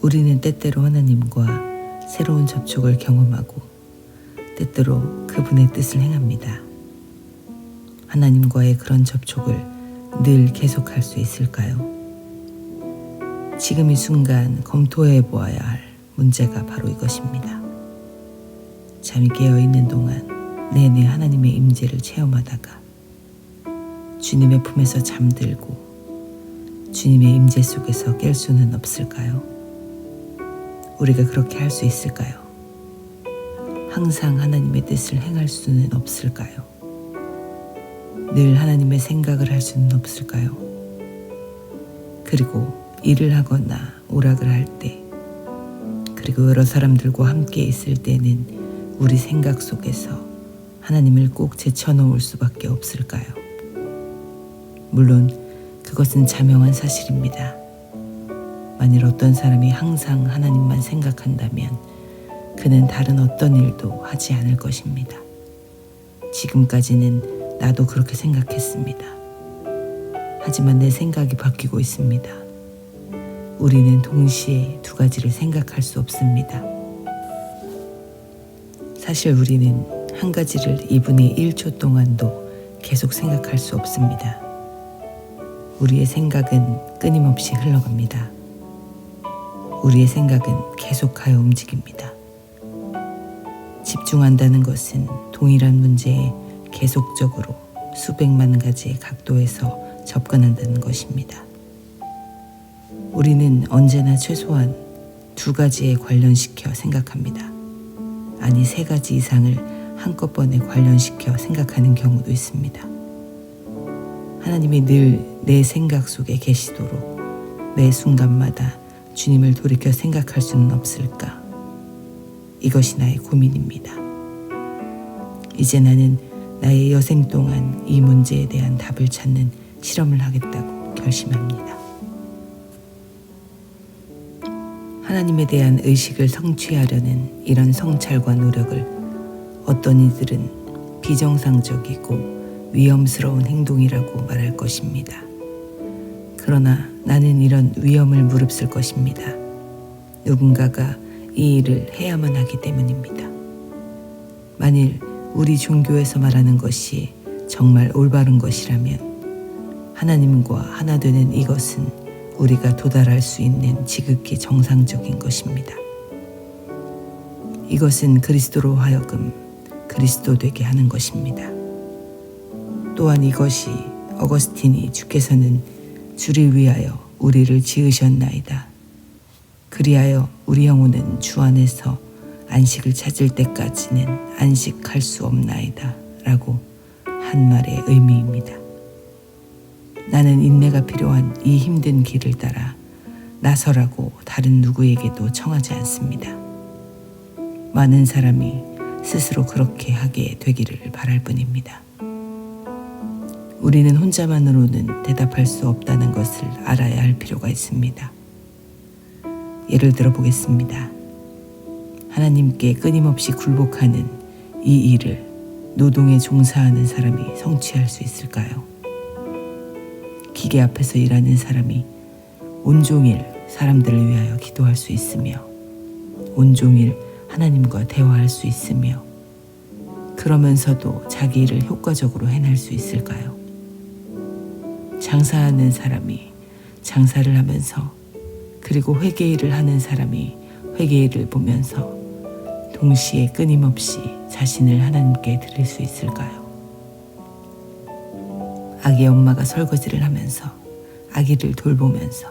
우리는 때때로 하나님과 새로운 접촉을 경험하고 때때로 그분의 뜻을 행합니다. 하나님과의 그런 접촉을 늘 계속할 수 있을까요? 지금 이 순간 검토해 보아야 할 문제가 바로 이것입니다. 잠이 깨어있는 동안 내내 하나님의 임재를 체험하다가 주님의 품에서 잠들고 주님의 임재 속에서 깰 수는 없을까요? 우리가 그렇게 할 수 있을까요? 항상 하나님의 뜻을 행할 수는 없을까요? 늘 하나님의 생각을 할 수는 없을까요? 그리고 일을 하거나 오락을 할 때, 그리고 여러 사람들과 함께 있을 때는 우리 생각 속에서 하나님을 꼭 제쳐놓을 수밖에 없을까요? 물론 그것은 자명한 사실입니다. 만일 어떤 사람이 항상 하나님만 생각한다면 그는 다른 어떤 일도 하지 않을 것입니다. 지금까지는 나도 그렇게 생각했습니다. 하지만 내 생각이 바뀌고 있습니다. 우리는 동시에 두 가지를 생각할 수 없습니다. 사실 우리는 한 가지를 2분의 1초 동안도 계속 생각할 수 없습니다. 우리의 생각은 끊임없이 흘러갑니다. 우리의 생각은 계속하여 움직입니다. 집중한다는 것은 동일한 문제에 계속적으로 수백만 가지의 각도에서 접근한다는 것입니다. 우리는 언제나 최소한 두 가지에 관련시켜 생각합니다. 아니, 세 가지 이상을 한꺼번에 관련시켜 생각하는 경우도 있습니다. 하나님이 늘 내 생각 속에 계시도록 매 순간마다 주님을 돌이켜 생각할 수는 없을까? 이것이 나의 고민입니다. 이제 나는 나의 여생 동안 이 문제에 대한 답을 찾는 실험을 하겠다고 결심합니다. 하나님에 대한 의식을 성취하려는 이런 성찰과 노력을 어떤 이들은 비정상적이고 위험스러운 행동이라고 말할 것입니다. 그러나 나는 이런 위험을 무릅쓸 것입니다. 누군가가 이 일을 해야만 하기 때문입니다. 만일 우리 종교에서 말하는 것이 정말 올바른 것이라면 하나님과 하나 되는 이것은 우리가 도달할 수 있는 지극히 정상적인 것입니다. 이것은 그리스도로 하여금 그리스도 되게 하는 것입니다. 또한 이것이 어거스틴이 주께서는 주를 위하여 우리를 지으셨나이다. 그리하여 우리 영혼은 주 안에서 안식을 찾을 때까지는 안식할 수 없나이다 라고 한 말의 의미입니다. 나는 인내가 필요한 이 힘든 길을 따라 나서라고 다른 누구에게도 청하지 않습니다. 많은 사람이 스스로 그렇게 하게 되기를 바랄 뿐입니다. 우리는 혼자만으로는 대답할 수 없다는 것을 알아야 할 필요가 있습니다. 예를 들어 보겠습니다. 하나님께 끊임없이 굴복하는 이 일을 노동에 종사하는 사람이 성취할 수 있을까요? 기계 앞에서 일하는 사람이 온종일 사람들을 위하여 기도할 수 있으며 온종일 하나님과 대화할 수 있으며 그러면서도 자기 일을 효과적으로 해낼 수 있을까요? 장사하는 사람이 장사를 하면서 그리고 회계일을 하는 사람이 회계일을 보면서 동시에 끊임없이 자신을 하나님께 드릴 수 있을까요? 아기 엄마가 설거지를 하면서 아기를 돌보면서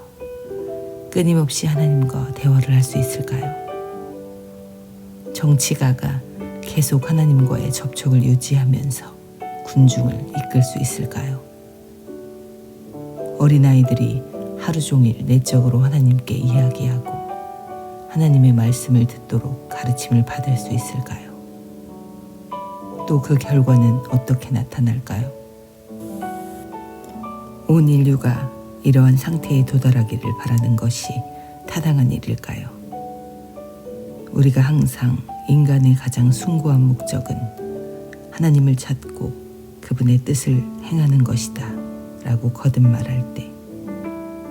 끊임없이 하나님과 대화를 할 수 있을까요? 정치가가 계속 하나님과의 접촉을 유지하면서 군중을 이끌 수 있을까요? 어린아이들이 하루 종일 내적으로 하나님께 이야기하고 하나님의 말씀을 듣도록 가르침을 받을 수 있을까요? 또 그 결과는 어떻게 나타날까요? 온 인류가 이러한 상태에 도달하기를 바라는 것이 타당한 일일까요? 우리가 항상 인간의 가장 숭고한 목적은 하나님을 찾고 그분의 뜻을 행하는 것이다 라고 거듭 말할 때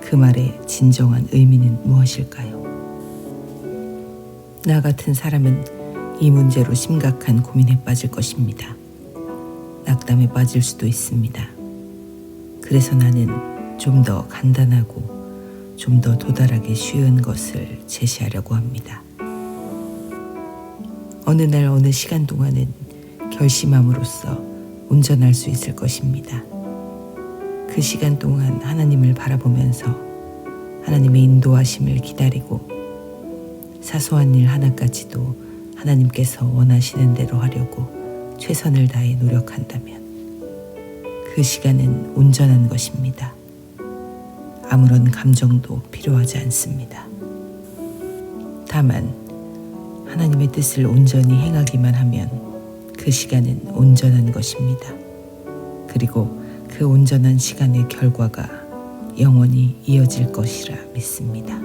그 말의 진정한 의미는 무엇일까요? 나 같은 사람은 이 문제로 심각한 고민에 빠질 것입니다. 낙담에 빠질 수도 있습니다. 그래서 나는 좀 더 간단하고 좀 더 도달하기 쉬운 것을 제시하려고 합니다. 어느 날 어느 시간 동안은 결심함으로써 온전할 수 있을 것입니다. 그 시간 동안 하나님을 바라보면서 하나님의 인도하심을 기다리고 사소한 일 하나까지도 하나님께서 원하시는 대로 하려고 최선을 다해 노력한다면 그 시간은 온전한 것입니다. 아무런 감정도 필요하지 않습니다. 다만 하나님의 뜻을 온전히 행하기만 하면 그 시간은 온전한 것입니다. 그리고 그 온전한 시간의 결과가 영원히 이어질 것이라 믿습니다.